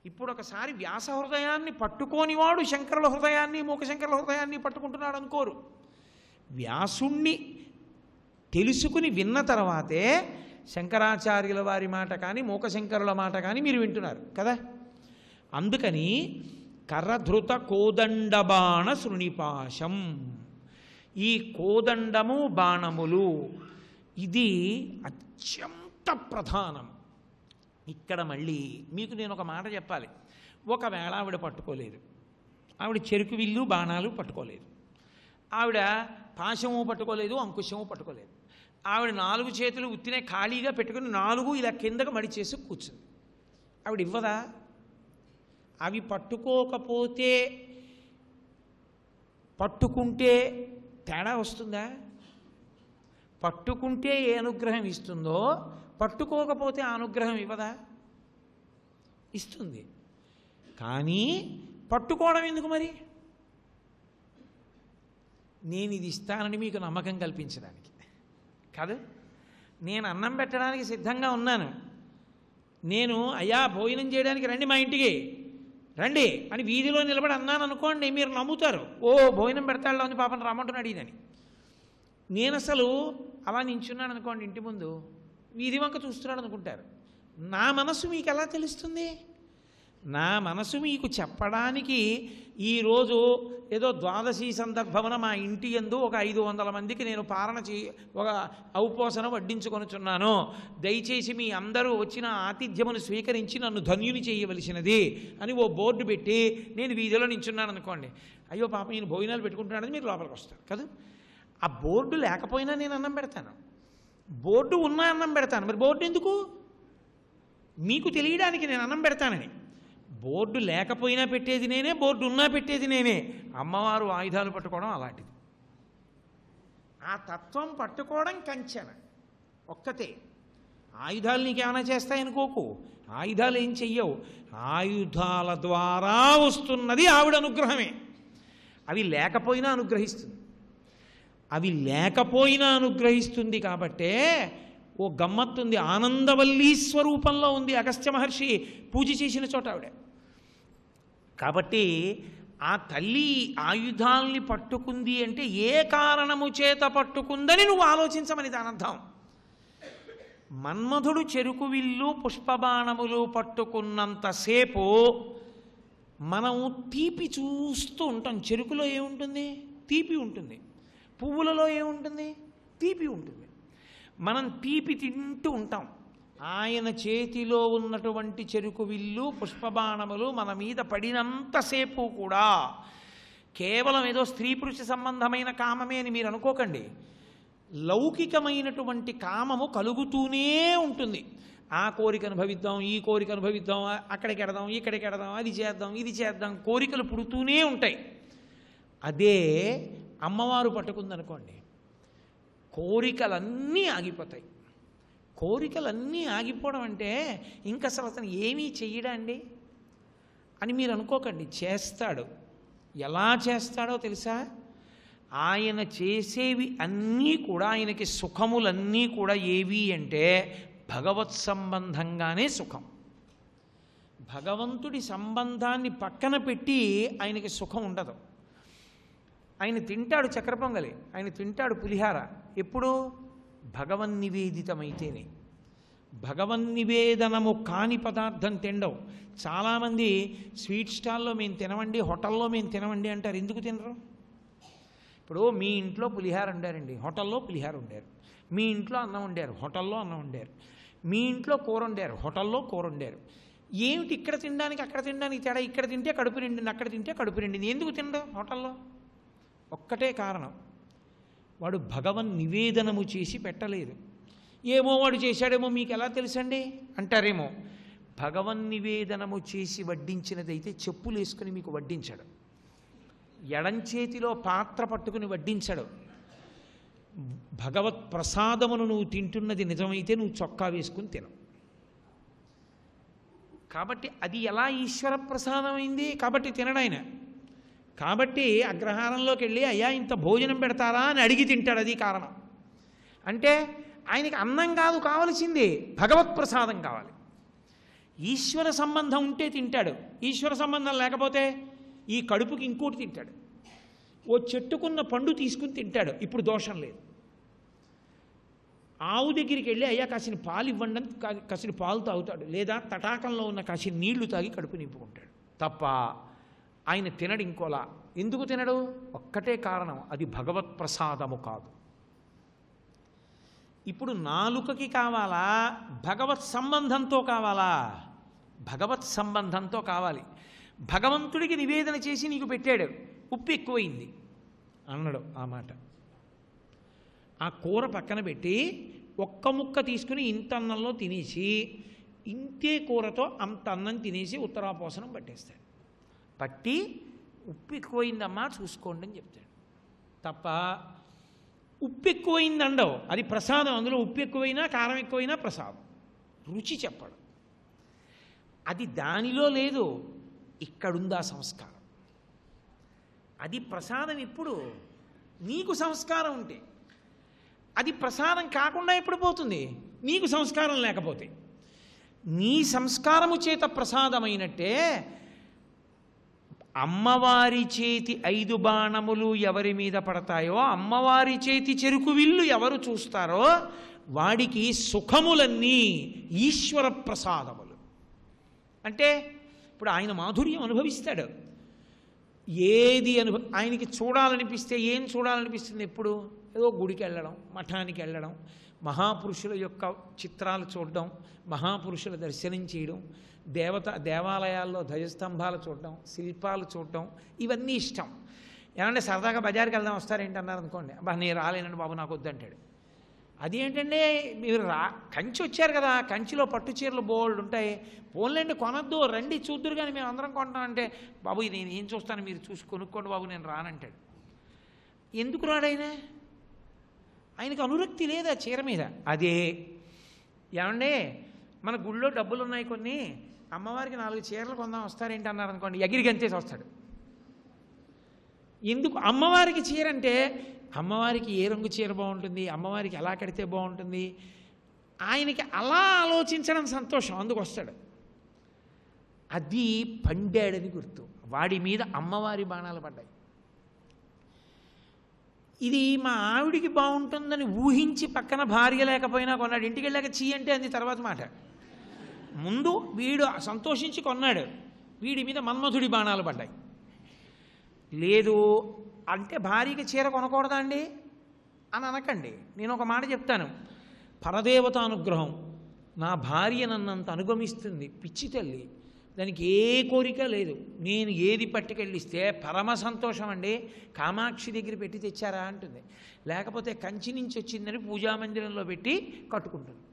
ఇప్పుడు ఒకసారి వ్యాస హృదయాన్ని పట్టుకోనివాడు శంకరుల హృదయాన్ని మూకశంకరుల హృదయాన్ని పట్టుకుంటున్నాడు అనుకోరు. వ్యాసుణ్ణి తెలుసుకుని విన్న తర్వాతే శంకరాచార్యుల వారి మాట కానీ మూకశంకరుల మాట కానీ మీరు వింటున్నారు కదా. అందుకని కరధృత కోదండబాణ శృణిపాశం, ఈ కోదండము బాణములు ఇది అత్యంత ప్రధానం. ఇక్కడ మళ్ళీ మీకు నేను ఒక మాట చెప్పాలి. ఒకవేళ ఆవిడ పట్టుకోలేదు, ఆవిడ చెరుకు విల్లు బాణాలు పట్టుకోలేదు, ఆవిడ పాశము పట్టుకోలేదు, అంకుశము పట్టుకోలేదు, ఆవిడ 4 చేతులు ఉత్తినే ఖాళీగా పెట్టుకుని 4 ఇలా కిందకు మడిచేసి కూర్చుంది. ఆవిడ ఇవ్వదా? అవి పట్టుకోకపోతే పట్టుకుంటే తేడా వస్తుందా? పట్టుకుంటే ఏ అనుగ్రహం ఇస్తుందో పట్టుకోకపోతే ఆ అనుగ్రహం ఇవ్వదా? ఇస్తుంది. కానీ పట్టుకోవడం ఎందుకు మరి? నేను ఇది ఇస్తానని మీకు నమ్మకం కల్పించడానికి కాదు. నేను అన్నం పెట్టడానికి సిద్ధంగా ఉన్నాను. నేను అయ్యా భోజనం చేయడానికి రండి మా ఇంటికి రండి అని వీధిలో నిలబడి అన్నాను అనుకోండి, మీరు నమ్ముతారు. ఓ భోజనం పెడతాడులో ఉంది పాపం రమ్మంటున్నాడు ఈయనని. నేను అసలు అలా నించున్నాను అనుకోండి ఇంటి ముందు, వీధి వంక చూస్తున్నాడు అనుకుంటారు. నా మనసు మీకు ఎలా తెలుస్తుంది? నా మనసు మీకు చెప్పడానికి ఈరోజు ఏదో ద్వాదశి సందర్భమున మా ఇంటి యందు ఒక 500 మందికి నేను ఒక ఔపోసన వడ్డించుకొనుచున్నాను, దయచేసి మీ అందరూ వచ్చిన ఆతిథ్యమును స్వీకరించి నన్ను ధన్యుని చేయవలసినది అని ఓ బోర్డు పెట్టి నేను వీధిలో నించున్నాను అనుకోండి, అయ్యో పాపం ఈయన భోజనాలు పెట్టుకుంటున్నాడని మీరు లోపలికి వస్తారు కదా. ఆ బోర్డు లేకపోయినా నేను అన్నం పెడతాను, బోర్డు ఉన్నా అన్నం పెడతాను. మరి బోర్డు ఎందుకు? మీకు తెలియడానికి నేను అన్నం పెడతానని. బోర్డు లేకపోయినా పెట్టేది నేనే, బోర్డు ఉన్నా పెట్టేది నేనే. అమ్మవారు ఆయుధాలు పట్టుకోవడం అలాంటిది. ఆ తత్వం పట్టుకోవడం కంచెన ఒక్కతే. ఆయుధాలు నీకేమైనా చేస్తాయనుకోకు, ఆయుధాలు ఏం చెయ్యవు. ఆయుధాల ద్వారా వస్తున్నది ఆవిడ అనుగ్రహమే. అవి లేకపోయినా అనుగ్రహిస్తుంది. అవి లేకపోయినా అనుగ్రహిస్తుంది కాబట్టే ఓ గమ్మత్తుంది. ఆనందవల్లీ స్వరూపంలో ఉంది అగస్త్య మహర్షి పూజ చేసిన చోట ఆవిడ. కాబట్టి ఆ తల్లి ఆయుధాల్ని పట్టుకుంది అంటే ఏ కారణము చేత పట్టుకుందని నువ్వు ఆలోచించమని దాని అర్థం. మన్మధుడు చెరుకు విల్లు పుష్పబాణములు పట్టుకున్నంతసేపు మనం తీపి చూస్తూ ఉంటాం. చెరుకులో ఏముంటుంది? తీపి ఉంటుంది. పువ్వులలో ఏముంటుంది? తీపి ఉంటుంది. మనం తీపి తింటూ ఉంటాం. ఆయన చేతిలో ఉన్నటువంటి చెరుకు విల్లు పుష్పబాణములు మన మీద పడినంతసేపు కూడా కేవలం ఏదో స్త్రీ పురుష సంబంధమైన కామమే అని మీరు అనుకోకండి. లౌకికమైనటువంటి కామము కలుగుతూనే ఉంటుంది. ఆ కోరిక అనుభవిద్దాం, ఈ కోరిక అనుభవిద్దాం, అక్కడికి ఎడదాం, ఇక్కడికి ఎడదాం, అది చేద్దాం, ఇది చేద్దాం, కోరికలు పుడుతూనే ఉంటాయి. అదే అమ్మవారు పట్టుకుందనుకోండి, కోరికలన్నీ ఆగిపోతాయి. కోరికలన్నీ ఆగిపోవడం అంటే ఇంక అసలు అతను ఏమీ చెయ్యడా అండి అని మీరు అనుకోకండి. చేస్తాడు. ఎలా చేస్తాడో తెలుసా? ఆయన చేసేవి అన్నీ కూడా, ఆయనకి సుఖములన్నీ కూడా ఏవి అంటే భగవత్ సంబంధంగానే సుఖం. భగవంతుడి సంబంధాన్ని పక్కన పెట్టి ఆయనకి సుఖం ఉండదు. ఆయన తింటాడు చక్కెర పొంగలి, ఆయన తింటాడు పులిహార. ఎప్పుడు? భగవన్నివేదితమైతేనే. భగవన్నివేదనము కాని పదార్థం తినడం. చాలామంది స్వీట్ స్టాల్లో మేము తినవండి, హోటల్లో మేము తినవండి అంటారు. ఎందుకు తినరు? ఇప్పుడు మీ ఇంట్లో పులిహార ఉండారండి, హోటల్లో పులిహార ఉండారు. మీ ఇంట్లో అన్నం వండారు, హోటల్లో అన్నం వండారు. మీ ఇంట్లో కూర వండారు, హోటల్లో కూర వండారు. ఏమిటి ఇక్కడ తినడానికి అక్కడ తినడానికి తేడా? ఇక్కడ తింటే కడుపు నిండింది, అక్కడ తింటే కడుపు నిండింది. ఎందుకు తినడం హోటల్లో? ఒక్కటే కారణం, వాడు భగవన్ నివేదనము చేసి పెట్టలేదు. ఏమో వాడు చేశాడేమో మీకు ఎలా తెలుసండి అంటారేమో. భగవన్ నివేదనము చేసి వడ్డించినదైతే చెప్పులు వేసుకుని మీకు వడ్డించడు, ఎడంచేతిలో పాత్ర పట్టుకుని వడ్డించడు. భగవత్ ప్రసాదమును నువ్వు తింటున్నది నిజమైతే నువ్వు చొక్కా వేసుకుని తినవు. కాబట్టి అది ఎలా ఈశ్వర ప్రసాదమైంది? కాబట్టి తినడాయన. కాబట్టి అగ్రహారంలోకి వెళ్ళి అయ్యా ఇంత భోజనం పెడతారా అని అడిగి తింటాడు. అది కారణం. అంటే ఆయనకి అన్నం కాదు కావలసింది, భగవత్ ప్రసాదం కావాలి. ఈశ్వర సంబంధం ఉంటే తింటాడు, ఈశ్వర సంబంధం లేకపోతే ఈ కడుపుకి ఇంకోటి తింటాడు. ఓ చెట్టుకున్న పండు తీసుకుని తింటాడు, ఇప్పుడు దోషం లేదు. ఆవు దగ్గరికి వెళ్ళి అయ్యా కాసిన పాలు ఇవ్వండి, కాసిన పాలు తాగుతాడు, లేదా తటాకంలో ఉన్న కాసిన నీళ్లు తాగి కడుపు నింపుకుంటాడు తప్ప ఆయన తినడు ఇంకోలా. ఎందుకు తినడు? ఒక్కటే కారణం, అది భగవత్ ప్రసాదము కాదు. ఇప్పుడు నాలుకకి కావాలా, భగవత్ సంబంధంతో కావాలా? భగవత్ సంబంధంతో కావాలి. భగవంతుడికి నివేదన చేసి నీకు పెట్టాడు, ఉప్పు ఎక్కువైంది అన్నాడు. ఆ మాట ఆ కూర పక్కన పెట్టి ఒక్క ముక్క తీసుకుని ఇంత అన్నంలో తినేసి ఇంతే కూరతో అంత అన్నం తినేసి ఉత్తరాపోసనం పట్టేస్తాడు. పట్టి ఉప్పు ఎక్కువైందమ్మా చూసుకోండి అని చెప్తాడు తప్ప ఉప్పు ఎక్కువైంది అండవు. అది ప్రసాదం, అందులో ఉప్పు ఎక్కువైనా కారం ఎక్కువైనా ప్రసాదం, రుచి చెప్పడు. అది దానిలో లేదు, ఇక్కడుందా సంస్కారం. అది ప్రసాదం ఎప్పుడు నీకు సంస్కారం ఉంటే. అది ప్రసాదం కాకుండా ఎప్పుడు పోతుంది? నీకు సంస్కారం లేకపోతే. నీ సంస్కారము చేత ప్రసాదమైనట్టే అమ్మవారి చేతి 5 బాణములు ఎవరి మీద పడతాయో, అమ్మవారి చేతి చెరుకు విల్లు ఎవరు చూస్తారో వాడికి సుఖములన్నీ ఈశ్వర ప్రసాదములు. అంటే ఇప్పుడు ఆయన మాధుర్యం అనుభవిస్తాడు. ఏది ఆయనకి చూడాలనిపిస్తే ఏం చూడాలనిపిస్తుంది? ఎప్పుడు ఏదో గుడికి వెళ్ళడం, మఠానికి వెళ్ళడం, మహాపురుషుల యొక్క చిత్రాలు చూడడం, మహాపురుషుల దర్శనం చేయడం, దేవాలయాల్లో ధ్వజస్తంభాలు చూడడం, శిల్పాలు చూడడం, ఇవన్నీ ఇష్టం. ఏమంటే సరదాగా బజార్కి వెళ్దాం వస్తారేంటి అన్నారు అనుకోండి, అబ్బా నేను రాలేనండి బాబు నాకు వద్దంటాడు. అదేంటంటే మీరు కంచి వచ్చారు కదా, కంచిలో పట్టు చీరలు బోల్డ్ ఉంటాయి, పోన్లేండి కొనొద్దు రండి చూద్దురు కానీ మేము అందరం కొంటామంటే, బాబు నేను ఏం చూస్తాను మీరు చూసి కొనుక్కోండి బాబు నేను రానంటాడు. ఎందుకు రాడైనా? ఆయనకు అనురక్తి లేదా చీర మీద. అదే ఏమండే మన గుళ్ళో డబ్బులు ఉన్నాయి కొన్ని, అమ్మవారికి 4 చీరలు కొందాం వస్తారేంటి అన్నారు అనుకోండి, ఎగిరికి అంతేసి వస్తాడు. ఎందుకు? అమ్మవారికి చీర అంటే అమ్మవారికి ఏ రంగు చీర బాగుంటుంది, అమ్మవారికి ఎలా కడితే బాగుంటుంది, ఆయనకి అలా ఆలోచించడం సంతోషం, అందుకు వస్తాడు. అది పండాడని గుర్తు. వాడి మీద అమ్మవారి బాణాలు పడ్డాయి. ఇది మా ఆవిడికి బాగుంటుందని ఊహించి పక్కన భార్య లేకపోయినా కొన్నాడు. ఇంటికి వెళ్ళాక చీ అంటే అది తర్వాత మాట. ముందు వీడు సంతోషించి కొన్నాడు, వీడి మీద మన్మధుడి బాణాలు పడ్డాయి. లేదు అంటే భార్యకి చీర కొనకూడదా అండి అని అనకండి. నేను ఒక మాట చెప్తాను, పరదేవత అనుగ్రహం. నా భార్య నన్నంత అనుగమిస్తుంది, పిచ్చి తల్లి, దానికి ఏ కోరిక లేదు. నేను ఏది పట్టుకెళ్ళిస్తే పరమ సంతోషం అండి, కామాక్షి దగ్గర పెట్టి తెచ్చారా అంటుంది. లేకపోతే కంచి నుంచి వచ్చిందని పూజామందిరంలో పెట్టి కట్టుకుంటుంది.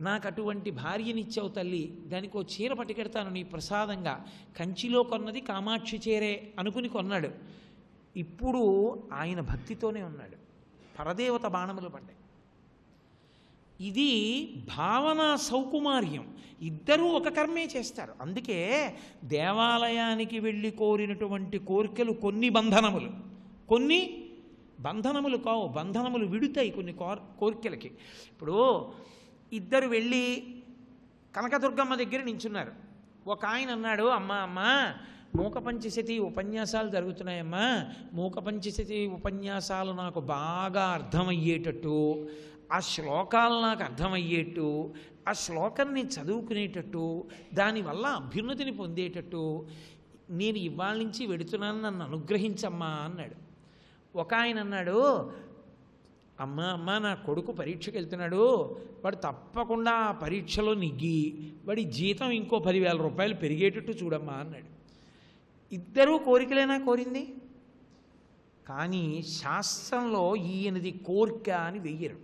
నాకు అటువంటి భార్యనిచ్చావు తల్లి, దానికి ఓ చీర పట్టుకెడతాను నీ ప్రసాదంగా, కంచిలో కొన్నది కామాక్షి చీరే అనుకుని కొన్నాడు. ఇప్పుడు ఆయన భక్తితోనే ఉన్నాడు. పరదేవత బాణములు పడ్డాయి. ఇది భావన సౌకుమార్యం. ఇద్దరూ ఒక కర్మే చేస్తారు. అందుకే దేవాలయానికి వెళ్ళి కోరినటువంటి కోరికలు కొన్ని బంధనములు, కొన్ని బంధనములు కావు. బంధనములు విడుతాయి కొన్ని కోరికలకి. ఇప్పుడు ఇద్దరు వెళ్ళి కనకదుర్గమ్మ దగ్గర నించున్నారు. ఒక ఆయన అన్నాడు, అమ్మా మూకపంచశతి ఉపన్యాసాలు జరుగుతున్నాయమ్మా, మూకపంచశతి ఉపన్యాసాలు నాకు బాగా అర్థమయ్యేటట్టు, ఆ శ్లోకాలు నాకు అర్థమయ్యేట్టు, ఆ శ్లోకాన్ని చదువుకునేటట్టు, దానివల్ల అభ్యున్నతిని పొందేటట్టు నేను ఇవాళ నుంచి వెడుతున్నాను, నన్ను అనుగ్రహించమ్మా అన్నాడు. ఒక ఆయన అన్నాడు, అమ్మ అమ్మ నా కొడుకు పరీక్షకు వెళ్తున్నాడు, వాడు తప్పకుండా ఆ పరీక్షలో నెగ్గి వాడి జీతం ఇంకో 10,000 రూపాయలు పెరిగేటట్టు చూడమ్మా అన్నాడు. ఇద్దరూ కోరికలేనా కోరింది? కానీ శాస్త్రంలో ఈయనది కోరిక అని వెయ్యరు,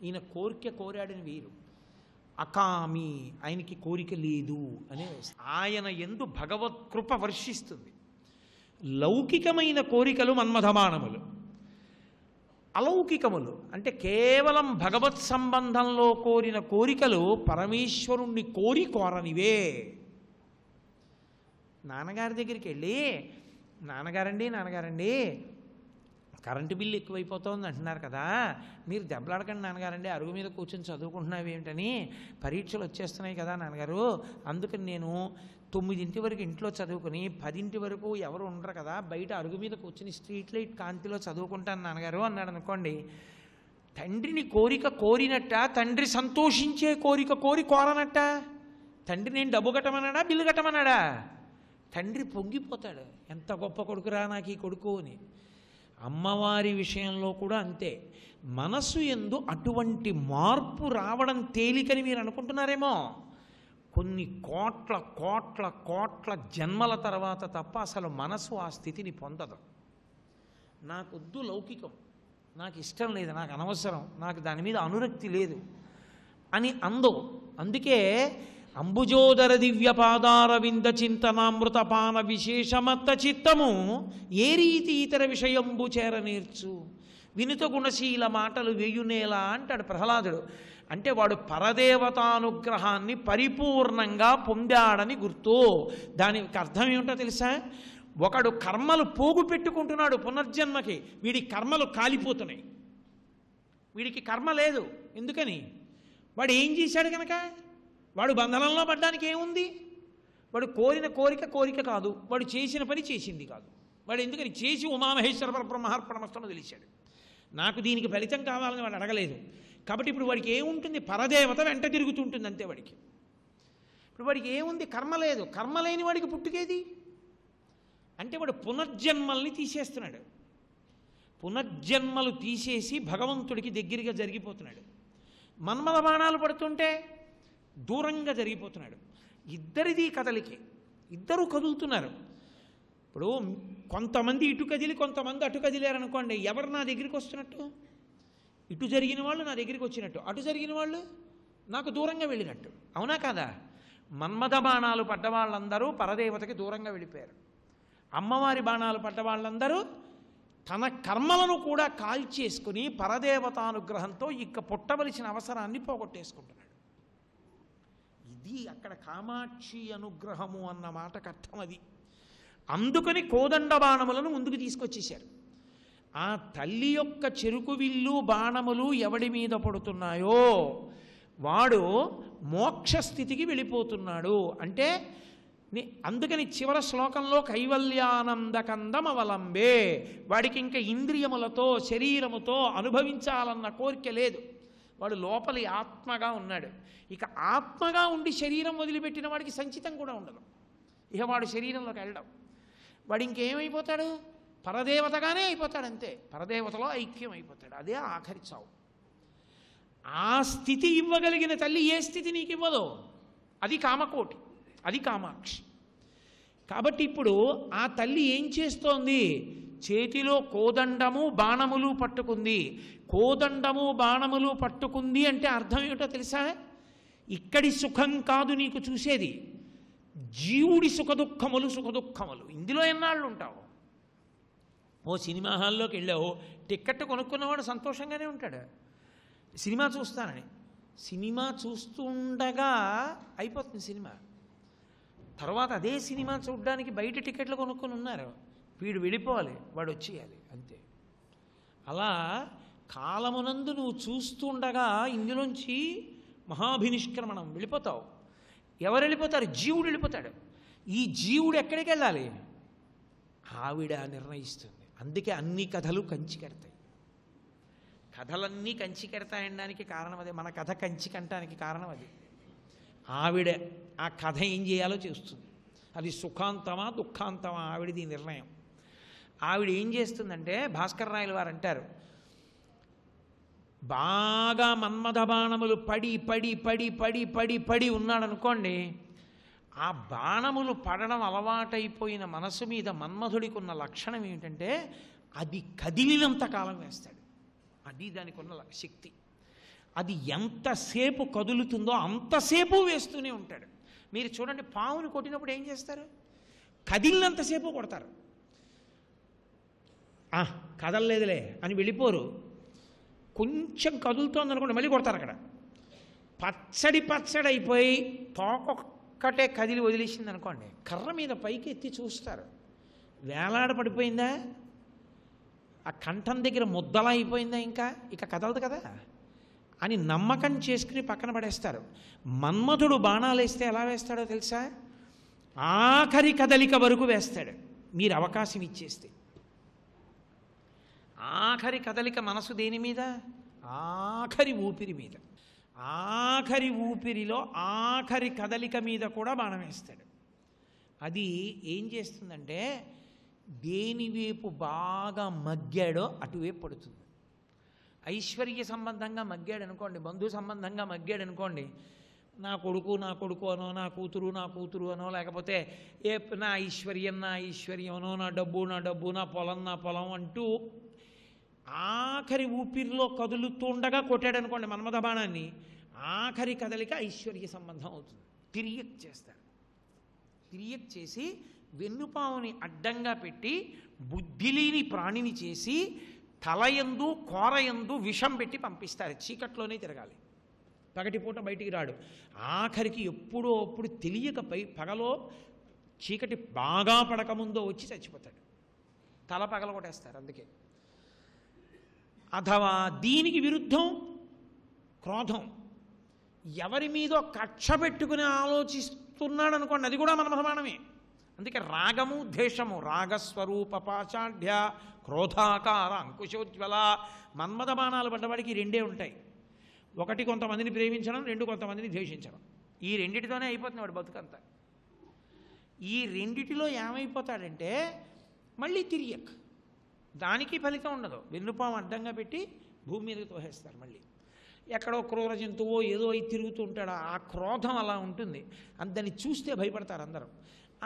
ఈయన కోరిక కోరాడని వేయరు. అకామి, ఆయనకి కోరిక లేదు అనే ఆయన యందు భగవత్కృప వర్షిస్తుంది. లౌకికమైన కోరికలు మన్మథబాణములు, అలౌకికములు అంటే కేవలం భగవత్ సంబంధంలో కోరిన కోరికలు పరమేశ్వరుణ్ణి కోరనివే. నాన్నగారి దగ్గరికి వెళ్ళి నాన్నగారండి కరెంటు బిల్లు ఎక్కువైపోతుంది అంటున్నారు కదా, మీరు దెబ్బలాడకండి నాన్నగారండి, అరుగు మీద కూర్చొని చదువుకుంటున్నావు ఏమిటని, పరీక్షలు వచ్చేస్తున్నాయి కదా నాన్నగారు, అందుకని నేను 9 వరకు ఇంట్లో చదువుకుని 10 వరకు ఎవరు ఉండరు కదా, బయట అరుగు మీద కూర్చుని స్ట్రీట్ లైట్ కాంతిలో చదువుకుంటాను నాన్నగారు అన్నాడు అనుకోండి. తండ్రిని కోరిక కోరినట్ట, తండ్రి సంతోషించే కోరిక కోరనట్ట. తండ్రి నేను డబ్బు కట్టమన్నాడా, బిల్లు కట్టమన్నాడా? తండ్రి పొంగిపోతాడు, ఎంత గొప్ప కొడుకురా నాకు ఈ కొడుకు అని. అమ్మవారి విషయంలో కూడా అంతే. మనసు యందు అటువంటి మార్పు రావడం తేలికని మీరు అనుకుంటున్నారేమో, కొన్ని కోట్ల కోట్ల కోట్ల జన్మల తర్వాత తప్ప అసలు మనసు ఆ స్థితిని పొందదు. నాకొద్దు లౌకికం, నాకు ఇష్టం లేదు, నాకు అనవసరం, నాకు దాని మీద అనురక్తి లేదు అని అందో. అందుకే అంబుజోదర దివ్య పాదారవింద చింతనామృతపాన విశేషమత్త చిత్తము ఏ రీతి ఇతర విషయంబు చేర నేర్చు వినుత గుణశీల మాటలు వేయునేలా అంటాడు ప్రహ్లాదుడు. అంటే వాడు పరదేవతానుగ్రహాన్ని పరిపూర్ణంగా పొందాడని గుర్తు. దానికి అర్థం ఏమిటో తెలుసా? ఒకడు కర్మలు పోగు పెట్టుకుంటున్నాడు పునర్జన్మకి, వీడి కర్మలు కాలిపోతున్నాయి, వీడికి కర్మ లేదు. ఎందుకని? వాడు ఏం చేశాడు కనుక. వాడు బంధనంలో పడ్డానికి ఏముంది? వాడు కోరిన కోరిక కాదు, వాడు చేసిన పని చేసింది కాదు. వాడు ఎందుకని చేసి ఉమామహేశ్వర పరబ్రహ్మార్పణమస్తమో తెలిసాడు, నాకు దీనికి ఫలితం కావాలని వాడు అడగలేదు. కాబట్టి ఇప్పుడు వాడికి ఏముంటుంది? పరదేవత వెంట తిరుగుతుంటుంది అంతే వాడికి. ఇప్పుడు వాడికి ఏముంది? కర్మ లేదు. కర్మ లేని వాడికి పుట్టుకేది అంటే వాడు పునర్జన్మల్ని తీసేస్తున్నాడు. పునర్జన్మలు తీసేసి భగవంతుడికి దగ్గరగా జరిగిపోతున్నాడు. మన్మథ బాణాలు పడుతుంటే దూరంగా జరిగిపోతున్నాడు. ఇద్దరిది కదలికే, ఇద్దరు కదులుతున్నారు. ఇప్పుడు కొంతమంది ఇటు కదిలి కొంతమంది అటు కదిలేరనుకోండి, ఎవరు నా దగ్గరికి వస్తున్నట్టు? ఇటు జరిగిన వాళ్ళు నా దగ్గరికి వచ్చినట్టు, అటు జరిగిన వాళ్ళు నాకు దూరంగా వెళ్ళినట్టు. అవునా కాదా? మన్మథ బాణాలు పడ్డ వాళ్ళందరూ పరదేవతకి దూరంగా వెళ్ళిపోయారు. అమ్మవారి బాణాలు పడ్డ వాళ్ళందరూ తన కర్మలను కూడా కాల్చేసుకుని పరదేవతానుగ్రహంతో ఇక పుట్టవలసిన అవసరాన్ని పోగొట్టేసుకుంటున్నాడు. ఇది అక్కడ కామాక్షి అనుగ్రహము అన్న మాటకు అర్థం అది. అందుకని కోదండ బాణములను ముందుకు తీసుకొచ్చేశారు. ఆ తల్లి యొక్క చెరుకు విల్లు బాణములు ఎవడి మీద పడుతున్నాయో వాడు మోక్షస్థితికి వెళ్ళిపోతున్నాడు. అంటే అందుకని చివరి శ్లోకంలో కైవల్యానందకందం అవలంబే, వాడికి ఇంకా ఇంద్రియములతో శరీరముతో అనుభవించాలన్న కోరిక లేదు. వాడు లోపలి ఆత్మగా ఉన్నాడు. ఇక ఆత్మగా ఉండి శరీరం వదిలిపెట్టిన వాడికి సంచితం కూడా ఉండదు. ఇక వాడు శరీరంలోకి వెళ్ళడం, వాడు ఇంకేమైపోతాడు? పరదేవతగానే అయిపోతాడు అంతే. పరదేవతలో ఐక్యం అయిపోతాడు. అదే ఆఖరి చావు. ఆ స్థితి ఇవ్వగలిగిన తల్లి ఏ స్థితి నీకు ఇవ్వదో అది కామకోటి, అది కామాక్షి. కాబట్టి ఇప్పుడు ఆ తల్లి ఏం చేస్తోంది? చేతిలో కోదండము బాణములు పట్టుకుంది. కోదండము బాణములు పట్టుకుంది అంటే అర్థం ఏమిటో తెలుసా? ఇక్కడి సుఖం కాదు నీకు చూసేది, జీవుడి సుఖదుఖములు. ఇందులో ఎన్నాళ్ళు ఉంటావు? ఓ సినిమా హాల్లోకి వెళ్ళావు, టిక్కెట్ కొనుక్కున్నవాడు సంతోషంగానే ఉంటాడు సినిమా చూస్తానని. సినిమా చూస్తుండగా అయిపోతుంది సినిమా. తర్వాత అదే సినిమా చూడడానికి బయట టికెట్లు కొనుక్కొని ఉన్నారు, వీడు వెళ్ళిపోవాలి, వాడు వచ్చేయాలి అంతే. అలా కాలమునందు నువ్వు చూస్తుండగా ఇందులోంచి మహాభినిష్క్రమణం వెళ్ళిపోతావు. ఎవరు వెళ్ళిపోతారు? జీవుడు వెళ్ళిపోతాడు. ఈ జీవుడు ఎక్కడికి వెళ్ళాలి? ఆవిడ నిర్ణయిస్తుంది. అందుకే అన్ని కథలు కంచి కడతాయి. కథలన్నీ కంచి కడతాయనడానికి కారణం అదే. మన కథ కంచి కంటానికి కారణం అది. ఆవిడ ఆ కథ ఏం చేయాలో చేస్తుంది. అది సుఖాంతమా దుఃఖాంతమా ఆవిడది నిర్ణయం. ఆవిడ ఏం చేస్తుందంటే భాస్కర్ రాయలు వారు అంటారు, బాగా మన్మథ బాణములు పడి పడి పడి పడి పడి పడి ఉన్నాడనుకోండి, ఆ బాణములు పడడం అలవాటైపోయిన మనసు మీద మన్మధుడికి ఉన్న లక్షణం ఏమిటంటే అది కదిలినంత కాలం వేస్తాడు. అది దానికి ఉన్న శక్తి. అది ఎంతసేపు కదులుతుందో అంతసేపు వేస్తూనే ఉంటాడు. మీరు చూడండి, పావుని కొట్టినప్పుడు ఏం చేస్తారు? కదిలినంతసేపు కొడతారు. కదలలేదులే అని వెళ్ళిపోరు. కొంచెం కదులుతోంది అనుకోండి, మళ్ళీ కొడతారు. అక్కడ పచ్చడి అయిపోయి తోకొక్కటే కదిలి వదిలేసింది అనుకోండి, కర్ర మీద పైకి ఎత్తి చూస్తారు. వేలాడ పడిపోయిందా, ఆ కంఠం దగ్గర ముద్దలా అయిపోయిందా, ఇక కదలదు కదా అని నమ్మకం చేసుకుని పక్కన పడేస్తారు. మన్మథుడు బాణాలు వేస్తే ఎలా వేస్తాడో తెలుసా? ఆఖరి కదలిక వరకు వేస్తాడు, మీరు అవకాశం ఇచ్చేస్తే. ఆఖరి కదలిక మనసు దేని మీద? ఆఖరి ఊపిరి మీద. ఆఖరి ఊపిరిలో ఆఖరి కదలిక మీద కూడా బాణం వేస్తాడు. అది ఏం చేస్తుందంటే దేనివైపు బాగా మగ్గాడో అటువైపు పడుతుంది. ఐశ్వర్య సంబంధంగా మగ్గాడు అనుకోండి, బంధు సంబంధంగా మగ్గాడు అనుకోండి, నా కొడుకు అనో, నా కూతురు అనో, లేకపోతే నా ఐశ్వర్యం అనో, నా డబ్బు నా పొలం అంటూ ఆఖరి ఊపిరిలో కదులుతూ ఉండగా కొట్టాడు అనుకోండి మన్మథ బాణాన్ని, ఆఖరి కదలిక ఐశ్వర్య సంబంధం అవుతుంది. తిరియక్ చేస్తాడు. తిరియక్ చేసి వెన్నుపావుని అడ్డంగా పెట్టి బుద్ధిలేని ప్రాణిని చేసి తలయందు కోరయందు విషం పెట్టి పంపిస్తారు. చీకట్లోనే తిరగాలి, పగటిపూట బయటికి రాడు. ఆఖరికి ఎప్పుడో అప్పుడు తెలియక పగలో చీకటి బాగా పడకముందో వచ్చి చచ్చిపోతాడు. తల పగలగొట్టేస్తారు. అందుకే అథవా దీనికి విరుద్ధం క్రోధం. ఎవరి మీదో కక్ష పెట్టుకుని ఆలోచిస్తున్నాడు అనుకోండి, అది కూడా మన్మథ బాణమే. అందుకే రాగము ద్వేషము, రాగస్వరూప పాచాఢ్య క్రోధాకార అంకుశోజ్వల. మన్మథ బాణాలు పడ్డవాడికి రెండే ఉంటాయి. ఒకటి కొంతమందిని ప్రేమించడం, రెండు కొంతమందిని ద్వేషించడం. ఈ రెండిటితోనే అయిపోతుంది వాడు బతుకంతా. ఈ రెండిటిలో ఏమైపోతాడంటే మళ్ళీ తిరియక్, దానికి ఫలితం ఉండదు. వెన్నుపాము అడ్డంగా పెట్టి భూమి మీదకి తోసేస్తారు. మళ్ళీ ఎక్కడో క్రూర జంతువో ఏదో అయి తిరుగుతూ ఉంటాడు. ఆ క్రోధం అలా ఉంటుంది. దాన్ని చూస్తే భయపడతారు అందరూ.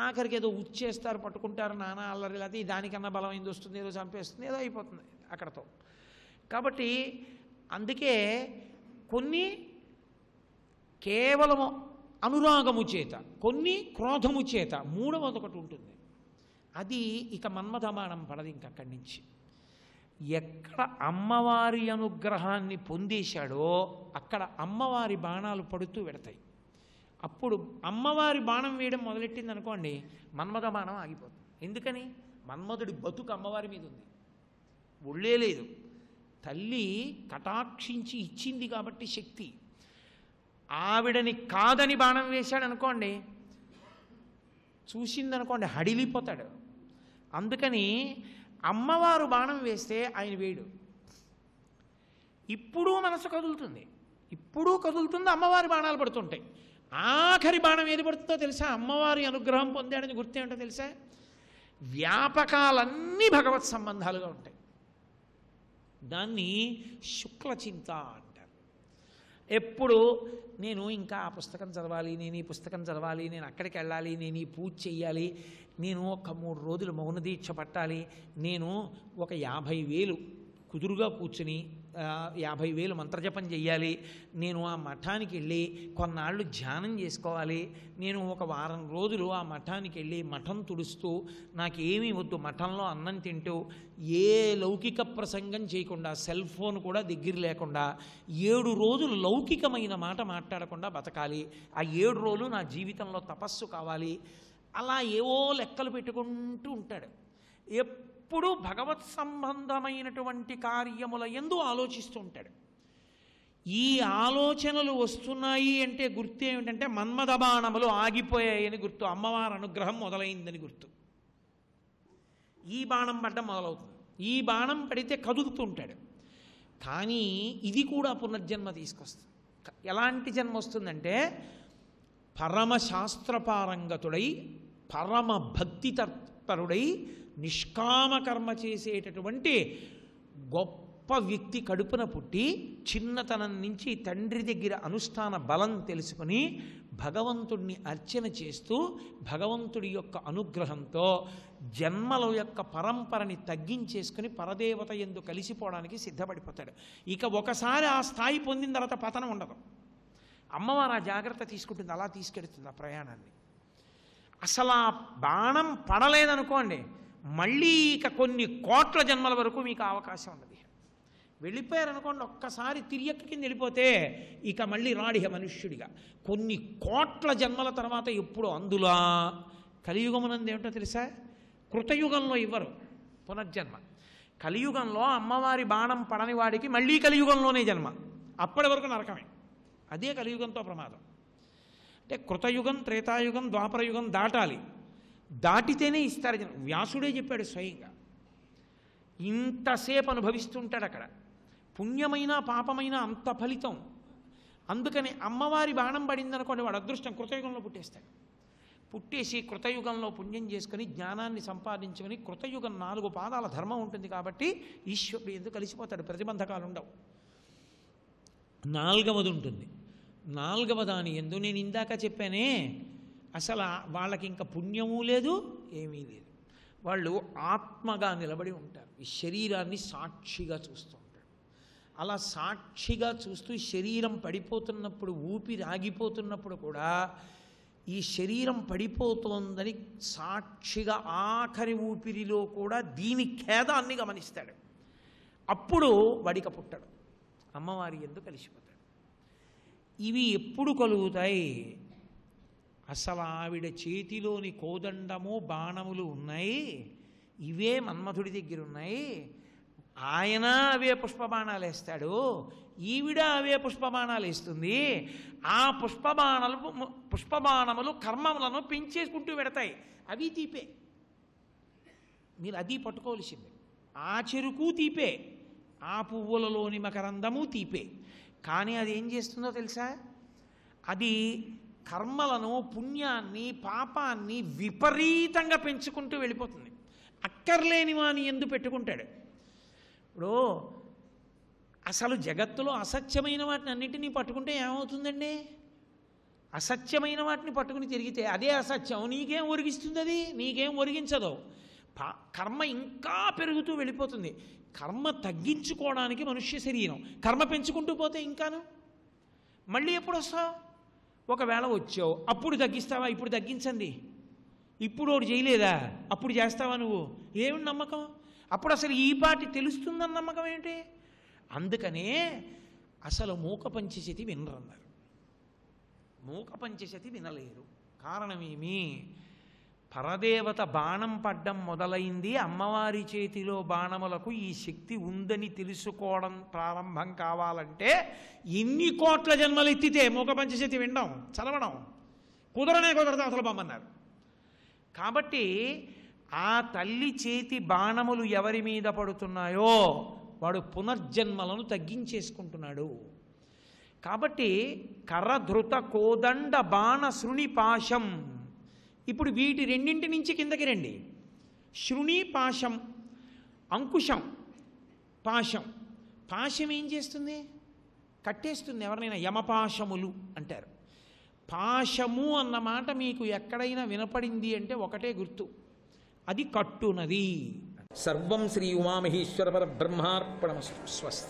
ఆఖరికి ఏదో ఉచ్చేస్తారు, పట్టుకుంటారు, నానా అల్లరి, లేకపోతే దానికన్నా బలమైంది వస్తుంది, ఏదో చంపేస్తుంది, ఏదో అయిపోతుంది అక్కడతో. కాబట్టి అందుకే కొన్ని కేవలము అనురాగము చేత, కొన్ని క్రోధము చేత, మూడవది ఒకటి ఉంటుంది. అది ఇక మన్మథ బాణం పడదు ఇంకక్కడి నుంచి. ఎక్కడ అమ్మవారి అనుగ్రహాన్ని పొందేశాడో అక్కడ అమ్మవారి బాణాలు పడుతూ పెడతాయి. అప్పుడు అమ్మవారి బాణం వేయడం మొదలెట్టింది అనుకోండి, మన్మథ బాణం ఆగిపోతుంది. ఎందుకని? మన్మథుడి బతుకు అమ్మవారి మీద ఉంది, ఒళ్ళే లేదు. తల్లి కటాక్షించి ఇచ్చింది కాబట్టి శక్తి. ఆవిడని కాదని బాణం వేశాడు అనుకోండి, చూసిందనుకోండి హడిలిపోతాడు. అందుకని అమ్మవారు బాణం వేస్తే ఆయన వేడు. ఇప్పుడు మనసు కదులుతుంది, అమ్మవారి బాణాలు పడుతుంటాయి. ఆఖరి బాణం ఏది పడుతుందో తెలుసా? అమ్మవారి అనుగ్రహం పొందాడని గుర్తేంటో తెలుసా? వ్యాపకాలన్నీ భగవత్ సంబంధాలుగా ఉంటాయి. దాన్ని శుక్లచింత అంటారు. ఎప్పుడు నేను ఇంకా ఆ పుస్తకం చదవాలి, నేను ఈ పుస్తకం చదవాలి, నేను అక్కడికి వెళ్ళాలి, నేను ఈ పూజ చెయ్యాలి, నేను ఒక 3 రోజులు మౌన దీక్ష పట్టాలి, నేను ఒక 50,000 కుదురుగా కూర్చుని 50,000 మంత్రజపం చెయ్యాలి, నేను ఆ మఠానికి వెళ్ళి కొన్నాళ్ళు ధ్యానం చేసుకోవాలి, నేను ఒక వారం రోజులు ఆ మఠానికి వెళ్ళి మఠం తుడుస్తూ నాకేమీ వద్దు, మఠంలో అన్నం తింటూ ఏ లౌకిక ప్రసంగం చేయకుండా, సెల్ ఫోన్ కూడా దగ్గర లేకుండా 7 రోజులు లౌకికమైన మాట మాట్లాడకుండా బతకాలి, ఆ 7 రోజులు నా జీవితంలో తపస్సు కావాలి, అలా ఏవో లెక్కలు పెట్టుకుంటూ ఉంటాడు. ఎప్పుడూ భగవత్ సంబంధమైనటువంటి కార్యముల యందు ఆలోచిస్తూ ఉంటాడు. ఈ ఆలోచనలు వస్తున్నాయి అంటే గుర్తు ఏమిటంటే మన్మథ బాణములు ఆగిపోయాయని గుర్తు, అమ్మవారి అనుగ్రహం మొదలైందని గుర్తు. ఈ బాణం పడ్డం మొదలవుతుంది. ఈ బాణం పడితే కదులుతూ ఉంటాడు. కానీ ఇది కూడా పునర్జన్మ తీసుకొస్తుంది. ఎలాంటి జన్మ వస్తుందంటే పరమశాస్త్రపారంగతుడై, పరమ భక్తి తత్పరుడై, నిష్కామ కర్మ చేసేటటువంటి గొప్ప గొప్ప వ్యక్తి కడుపున పుట్టి చిన్నతనం నుంచి తండ్రి దగ్గర అనుష్ఠాన బలం తెలుసుకుని భగవంతుడిని అర్చన చేస్తూ భగవంతుడి యొక్క అనుగ్రహంతో జన్మల యొక్క పరంపరని తగ్గించేసుకుని పరదేవత యందు కలిసిపోవడానికి సిద్ధపడిపోతాడు. ఇక ఒకసారి ఆ స్థాయి పొందిన తర్వాత పతనం ఉండదు. అమ్మవారు ఆ జాగ్రత్త తీసుకుంటుంది, అలా తీసుకెడుతుంది ఆ ప్రయాణాన్ని. అసలు ఆ బాణం పడలేదనుకోండి, మళ్ళీ ఇక కొన్ని కోట్ల జన్మల వరకు మీకు అవకాశం ఉన్నది. వెళ్ళిపోయారనుకోండి, ఒక్కసారి తిరియక్క కింద వెళ్ళిపోతే ఇక మళ్ళీ రాడిహ మనుష్యుడిగా కొన్ని కోట్ల జన్మల తర్వాత ఎప్పుడు. అందులో కలియుగమునందు ఏమిటో తెలుసా, కృతయుగంలో ఇవ్వరు పునర్జన్మ. కలియుగంలో అమ్మవారి బాణం పడని వాడికి మళ్ళీ కలియుగంలోనే జన్మ, అప్పటి వరకు నరకమే. అదే కలియుగంతో ప్రమాదం. అంటే కృతయుగం, త్రేతాయుగం, ద్వాపరయుగం దాటాలి, దాటితేనే ఇస్తారు జన్మ. వ్యాసుడే చెప్పాడు స్వయంగా. ఇంతసేపు అనుభవిస్తుంటాడు అక్కడ, పుణ్యమైన పాపమైన అంత ఫలితం. అందుకని అమ్మవారి బాణం పడిందనుకోండి, వాడు అదృష్టం, కృతయుగంలో పుట్టేస్తాడు. పుట్టేసి కృతయుగంలో పుణ్యం చేసుకుని జ్ఞానాన్ని సంపాదించుకొని కృతయుగం 4 పాదాల ధర్మం ఉంటుంది కాబట్టి ఈశ్వరుడు ఎందుకు కలిసిపోతాడు, ప్రతిబంధకాలు ఉండవు. 4వది ఉంటుంది. 4వ దాని ఎందు నేను ఇందాక చెప్పానే, అసలు వాళ్ళకి ఇంకా పుణ్యము లేదు, ఏమీ లేదు. వాళ్ళు ఆత్మగా నిలబడి ఉంటారు. ఈ శరీరాన్ని సాక్షిగా చూస్తూ ఉంటారు. అలా సాక్షిగా చూస్తూ శరీరం పడిపోతున్నప్పుడు, ఊపిరి ఆగిపోతున్నప్పుడు కూడా ఈ శరీరం పడిపోతోందని సాక్షిగా ఆఖరి ఊపిరిలో కూడా దీని ఖేదాన్ని గమనిస్తాడు. అప్పుడు వడిక పుట్టడు, అమ్మవారి యందు కలిసిపోతాడు. ఇవి ఎప్పుడు కలుగుతాయి? అసలు ఆవిడ చేతిలోని కోదండము బాణములు ఉన్నాయి, ఇవే మన్మథుడి దగ్గర ఉన్నాయి. ఆయన అవే పుష్పబాణాలు వేస్తాడు, ఈవిడ అవే పుష్పబాణాలు వేస్తుంది. ఆ పుష్పబాణములు కర్మములను పెంచేసుకుంటూ పెడతాయి. అవి తీపే, మీరు అది పట్టుకోవలసింది. ఆ చెరుకు తీపే, ఆ పువ్వులలోని మకరందము తీపే. కానీ అది ఏం చేస్తుందో తెలుసా? అది కర్మలను, పుణ్యాన్ని, పాపాన్ని విపరీతంగా పెంచుకుంటూ వెళ్ళిపోతుంది. అక్కర్లేని వాని ఎందు పెట్టుకుంటాడు. ఇప్పుడు అసలు జగత్తులో అసత్యమైన వాటిని అన్నింటినీ పట్టుకుంటే ఏమవుతుందండి? అసత్యమైన వాటిని పట్టుకుని తిరిగితే అదే అసత్యం. నీకేం ఒరిగిస్తుంది? అది నీకేం ఒరిగించదు. కర్మ ఇంకా పెరుగుతూ వెళ్ళిపోతుంది. కర్మ తగ్గించుకోవడానికి మనుష్య శరీరం, కర్మ పెంచుకుంటూ పోతే ఇంకాను. మళ్ళీ ఎప్పుడు వస్తావు? ఒకవేళ వచ్చావు, అప్పుడు తగ్గిస్తావా? ఇప్పుడు తగ్గించండి. ఇప్పుడు ఒకటి చేయలేదా, అప్పుడు చేస్తావా నువ్వు? ఏమి నమ్మకం? అప్పుడు అసలు ఈ పాటి తెలుస్తుందని నమ్మకం ఏంటి? అందుకనే అసలు మూక పంచశతి వినరన్నారు. మూక పంచశతి వినలేరు. కారణమేమి? పరదేవత బాణం పడ్డం మొదలైంది. అమ్మవారి చేతిలో బాణములకు ఈ శక్తి ఉందని తెలుసుకోవడం ప్రారంభం కావాలంటే ఎన్ని కోట్ల జన్మలు ఎత్తితే మూక పంచశతి వినడం, చదవడం కుదరనే కుదరదు అసలు బొమ్మన్నారు. కాబట్టి ఆ తల్లి చేతి బాణములు ఎవరి మీద పడుతున్నాయో వాడు పునర్జన్మలను తగ్గించేసుకుంటున్నాడు. కాబట్టి కరధృత కోదండ బాణ శృణి పాశం. ఇప్పుడు వీటి రెండింటి నుంచి కిందకి రండి. శృణి పాశం, అంకుశం, పాశం. పాశం ఏం చేస్తుంది? కట్టేస్తుంది ఎవరినైనా. యమపాశములు అంటారు. పాశము అన్న మాట మీకు ఎక్కడైనా వినపడింది అంటే ఒకటే గుర్తు, అది కట్టునది. సర్వం శ్రీ ఉమామహేశ్వర పరబ్రహ్మార్పణమస్తు. స్వస్తి.